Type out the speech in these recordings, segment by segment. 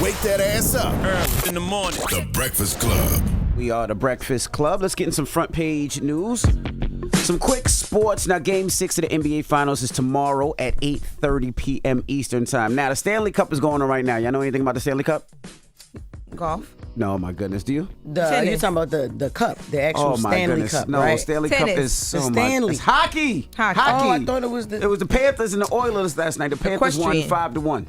Wake that ass up. Early in the morning. The Breakfast Club. We are the Breakfast Club. Let's get in some front page news. Some quick sports. Now, Game 6 of the NBA Finals is tomorrow at 8:30 p.m. Eastern Time. Now, the Stanley Cup is going on right now. Y'all know anything about the Stanley Cup? Golf. No, my goodness. Do you? You're talking about the cup, the actual Stanley Cup, no, right? Stanley Tennis. Cup is the Stanley. It's hockey. Hockey. Oh, I thought it was the. It was the Panthers and the Oilers last night. The Panthers won Equestrian. 5-1.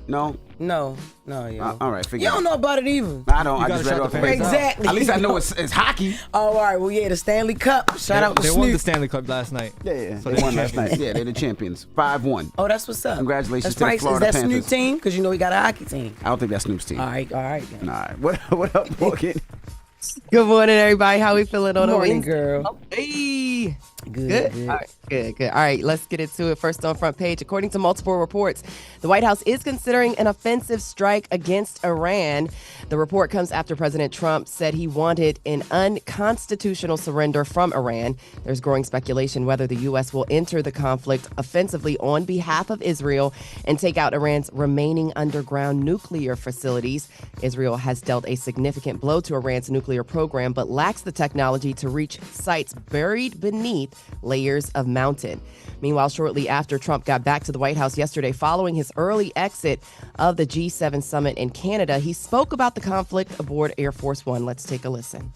No. Yeah. All right, You don't know about it either. I don't. I just read it off the paper. Exactly. At least I know it's hockey. Oh, all right. Well, yeah, the Stanley Cup. Shout out to They Snoop. won the Stanley Cup last night. Yeah, So they won last night. Yeah, they're the champions. 5-1. Oh, that's what's up. Congratulations that's to the Florida Is that Panthers. Snoop team? Because you know he got a hockey team. I don't think that's Snoop's team. All right. All right. What up, Morgan? Good morning, everybody. How we feeling on the Morning, Wednesday? girl. Hey. Good. All right, good. All right, let's get into it. First on front page, according to multiple reports, the White House is considering an offensive strike against Iran. The report comes after President Trump said he wanted an unconstitutional surrender from Iran. There's growing speculation whether the U.S. will enter the conflict offensively on behalf of Israel and take out Iran's remaining underground nuclear facilities. Israel has dealt a significant blow to Iran's nuclear program, but lacks the technology to reach sites buried beneath layers of mountain. Meanwhile, shortly after Trump got back to the White House yesterday following his early exit of the G7 summit in Canada, he spoke about the conflict aboard Air Force One. Let's take a listen.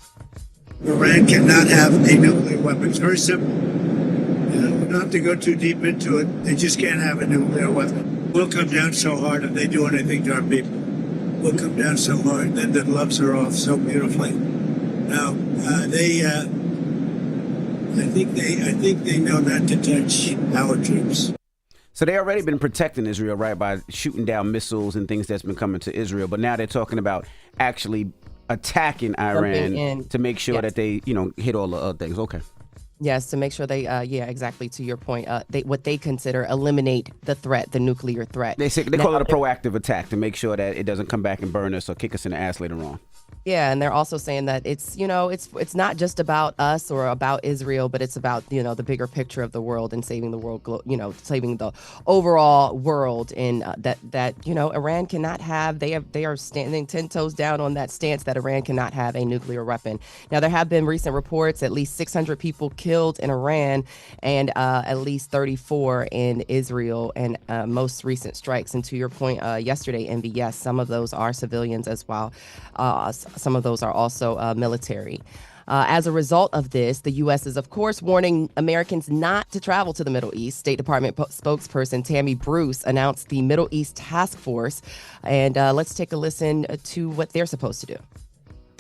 Iran cannot have a nuclear weapon. It's very simple. We don't have to go too deep into it. They just can't have a nuclear weapon. We'll come down so hard if they do anything to our people. We'll come down so hard that the gloves are off so beautifully. Now, I think they know not to touch our troops. So they already been protecting Israel, right, by shooting down missiles and things that's been coming to Israel. But now they're talking about actually attacking Iran to make sure that they, hit all the other things. Okay. Yes, to make sure they, exactly to your point, what they consider eliminate the threat, the nuclear threat. They call it a proactive attack to make sure that it doesn't come back and burn us or kick us in the ass later on. Yeah, and they're also saying that it's not just about us or about Israel, but it's about, the bigger picture of the world and saving the world, saving the overall world. And that Iran cannot have, they are standing 10 toes down on that stance that Iran cannot have a nuclear weapon. Now, there have been recent reports, at least 600 people killed in Iran and at least 34 in Israel and most recent strikes. And to your point yesterday, Envy, yes, some of those are civilians as well. Some of those are also military. As a result of this, the U.S. is, of course, warning Americans not to travel to the Middle East. State Department spokesperson Tammy Bruce announced the Middle East Task Force. And let's take a listen to what they're supposed to do.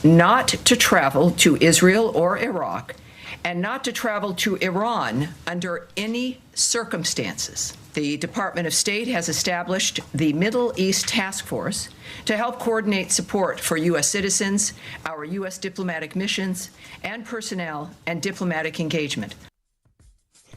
Not to travel to Israel or Iraq, and not to travel to Iran under any circumstances. The Department of State has established the Middle East Task Force to help coordinate support for U.S. citizens, our U.S. diplomatic missions, and personnel and diplomatic engagement.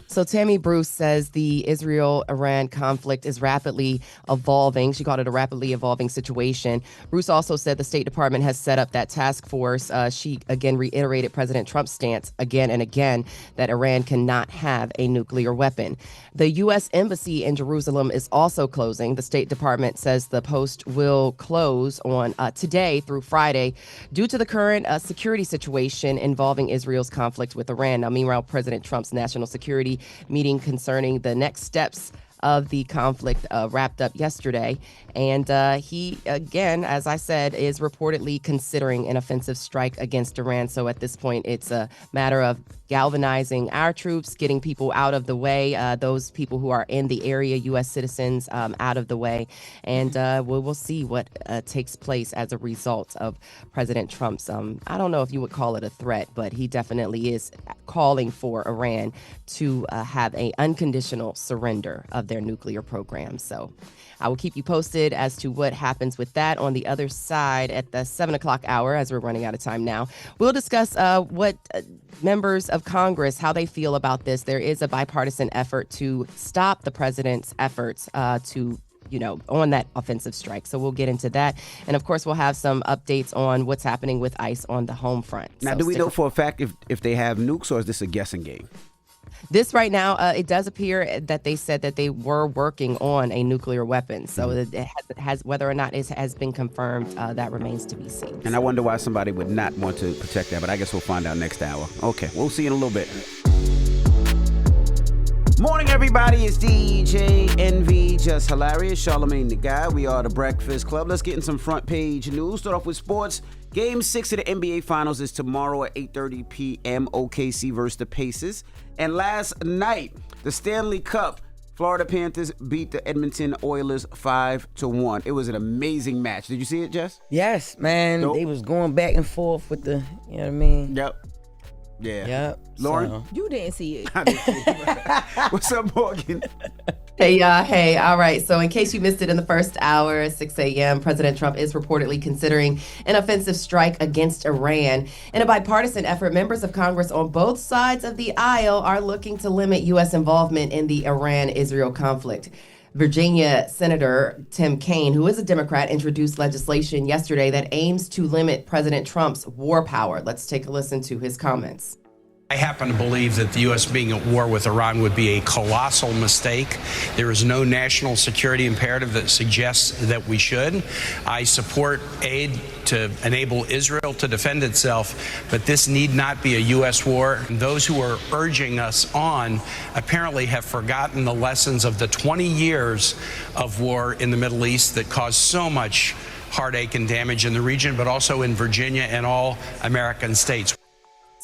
So Tammy Bruce says the Israel-Iran conflict is rapidly evolving. She called it a rapidly evolving situation. Bruce also said the State Department has set up that task force. She again reiterated President Trump's stance again and again that Iran cannot have a nuclear weapon. The U.S. Embassy in Jerusalem is also closing. The State Department says the post will close on today through Friday due to the current security situation involving Israel's conflict with Iran. Now, meanwhile, President Trump's national security meeting concerning the next steps of the conflict wrapped up yesterday. And he, again, as I said, is reportedly considering an offensive strike against Iran. So at this point, it's a matter of galvanizing our troops, getting people out of the way, those people who are in the area, U.S. citizens, out of the way. And we'll see what takes place as a result of President Trump's, I don't know if you would call it a threat, but he definitely is calling for Iran to have an unconditional surrender of their nuclear program. So I will keep you posted as to what happens with that. On the other side, at the 7 o'clock hour, as we're running out of time now, we'll discuss what members of Congress, how they feel about this. There is a bipartisan effort to stop the president's efforts to on that offensive strike. So we'll get into that. And of course, we'll have some updates on what's happening with ICE on the home front. Now, do we know for a fact if they have nukes, or is this a guessing game? this right now, it does appear that they said that they were working on a nuclear weapon. So it has whether or not it has been confirmed, that remains to be seen. And I wonder why somebody would not want to protect that, but I guess we'll find out next hour. Okay, we'll see you in a little bit. Morning, everybody. It's DJ NV, Jess Hilarious, Charlamagne the Guy. We are the Breakfast Club. Let's get in some front page news. Start off with sports. Game 6 of the NBA Finals is tomorrow at 8:30 p.m. OKC versus the Pacers. And last night, the Stanley Cup, Florida Panthers beat the Edmonton Oilers 5-1. It was an amazing match. Did you see it, Jess? Yes, man. Nope. They was going back and forth with the, you know what I mean? Yep. Yeah. Yep. Lauren? So. You didn't see it. I didn't see it. What's up, Morgan? Hey, y'all. Hey, all right. So in case you missed it in the first hour at 6 a.m., President Trump is reportedly considering an offensive strike against Iran. In a bipartisan effort, members of Congress on both sides of the aisle are looking to limit U.S. involvement in the Iran-Israel conflict. Virginia Senator Tim Kaine, who is a Democrat, introduced legislation yesterday that aims to limit President Trump's war power. Let's take a listen to his comments. I happen to believe that the U.S. being at war with Iran would be a colossal mistake. There is no national security imperative that suggests that we should. I support aid to enable Israel to defend itself, but this need not be a U.S. war. Those who are urging us on apparently have forgotten the lessons of the 20 years of war in the Middle East that caused so much heartache and damage in the region, but also in Virginia and all American states.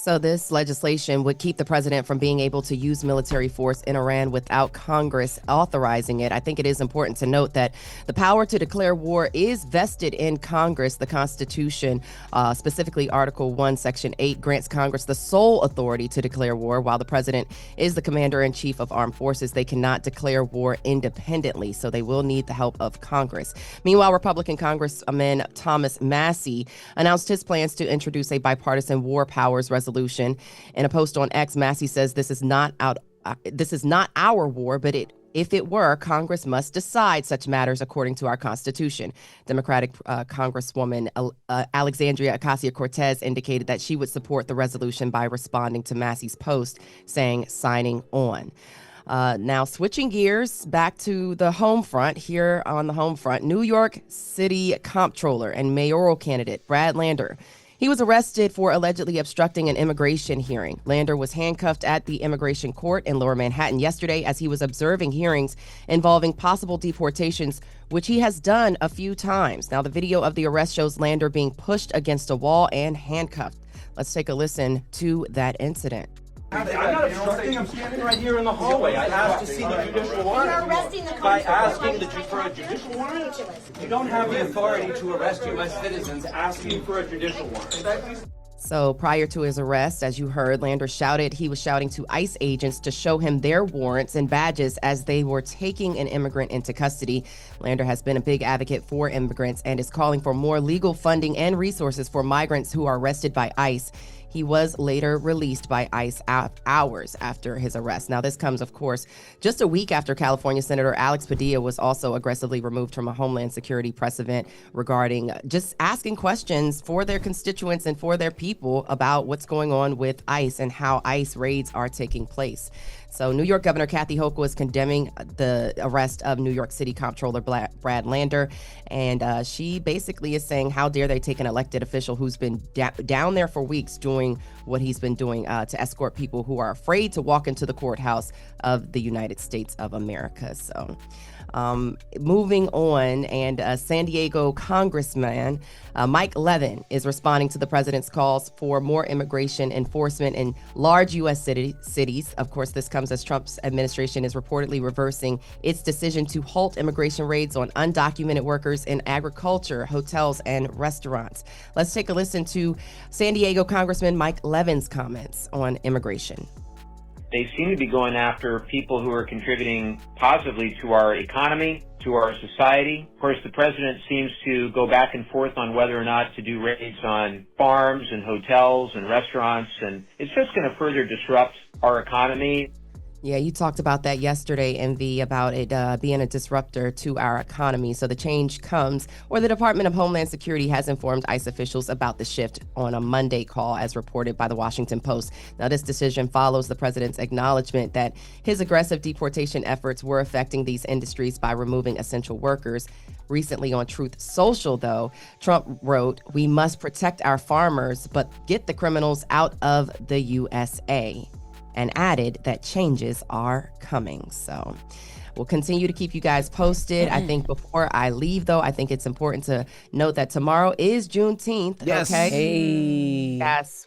So this legislation would keep the president from being able to use military force in Iran without Congress authorizing it. I think it is important to note that the power to declare war is vested in Congress. The Constitution, specifically Article 1, Section 8, grants Congress the sole authority to declare war. While the president is the commander-in-chief of armed forces, they cannot declare war independently, so they will need the help of Congress. Meanwhile, Republican Congressman Thomas Massie announced his plans to introduce a bipartisan war powers resolution. In a post on X, Massie says this is not our war, but if it were, Congress must decide such matters according to our Constitution. Democratic Congresswoman Alexandria Ocasio-Cortez indicated that she would support the resolution by responding to Massie's post, saying, signing on. Now, switching gears back to the home front, here on the home front, New York City Comptroller and mayoral candidate Brad Lander. He was arrested for allegedly obstructing an immigration hearing. Lander was handcuffed at the immigration court in Lower Manhattan yesterday as he was observing hearings involving possible deportations, which he has done a few times. Now, the video of the arrest shows Lander being pushed against a wall and handcuffed. Let's take a listen to that incident. I'm not obstructing. I'm standing right here in the hallway. I asked to see the judicial warrant. You're arresting the By asking for a judicial warrant? You don't have the authority to arrest U.S. citizens asking for a judicial warrant. So prior to his arrest, as you heard, Lander shouted he was shouting to ICE agents to show him their warrants and badges as they were taking an immigrant into custody. Lander has been a big advocate for immigrants and is calling for more legal funding and resources for migrants who are arrested by ICE. He was later released by ICE hours after his arrest. Now, this comes, of course, just a week after California Senator Alex Padilla was also aggressively removed from a Homeland Security press event regarding just asking questions for their constituents and for their people about what's going on with ICE and how ICE raids are taking place. So New York Governor Kathy Hochul is condemning the arrest of New York City Comptroller Brad Lander. And she basically is saying, how dare they take an elected official who's been down there for weeks doing what he's been doing to escort people who are afraid to walk into the courthouse of the United States of America. So moving on, and San Diego Congressman Mike Levin is responding to the president's calls for more immigration enforcement in large U.S. cities. Of course, this comes as Trump's administration is reportedly reversing its decision to halt immigration raids on undocumented workers in agriculture, hotels, and restaurants. Let's take a listen to San Diego Congressman Mike Levin's comments on immigration. They seem to be going after people who are contributing positively to our economy, to our society. Of course, the president seems to go back and forth on whether or not to do raids on farms and hotels and restaurants, and it's just going to further disrupt our economy. Yeah, you talked about that yesterday, Envy, about it being a disruptor to our economy. So the change comes, or the Department of Homeland Security has informed ICE officials about the shift on a Monday call, as reported by the Washington Post. Now, this decision follows the president's acknowledgement that his aggressive deportation efforts were affecting these industries by removing essential workers. Recently on Truth Social, though, Trump wrote, "We must protect our farmers, but get the criminals out of the USA." And added that changes are coming. So we'll continue to keep you guys posted. I think before I leave, though, I think it's important to note that tomorrow is Juneteenth. Yes. Okay. Hey. Yes.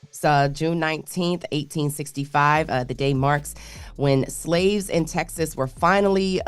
June 19th, 1865. The day marks when slaves in Texas were finally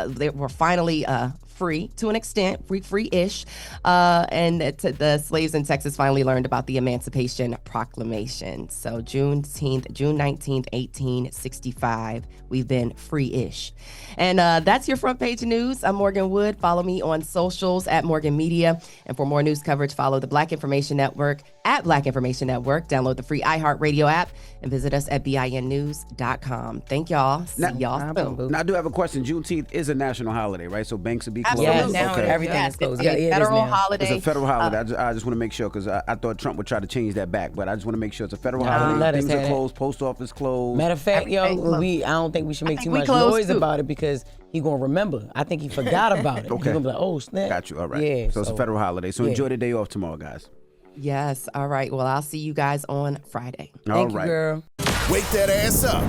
free to an extent, free-ish. And the slaves in Texas finally learned about the Emancipation Proclamation. So June 19th, 1865, we've been free-ish. And that's your front page news. I'm Morgan Wood. Follow me on socials at Morgan Media. And for more news coverage, follow the Black Information Network at Black Information Network. Download the free iHeartRadio app and visit us at BINnews.com. Thank y'all. See y'all soon. Now, I do have a question. Juneteenth is a national holiday, right? So banks will be closed. Yes, Okay. now everything is closed. It's a federal it is now. holiday. It's a federal holiday. I just want to make sure, because I thought Trump would try to change that back, but I just want to make sure it's a federal holiday. let us Things have are it. closed. Post office closed. Matter of fact, Everything yo, closed. I don't think we should make too we much closed noise too. about it because he gonna remember. I think he forgot about it. Okay. He's gonna be like, oh snap. Got you. All right. Yeah. So it's a federal holiday. So enjoy the day off tomorrow, guys. Yes. All right. Well, I'll see you guys on Friday. All Thank you, right. girl. Wake that ass up.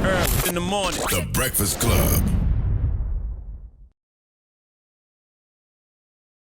In the morning. The Breakfast Club.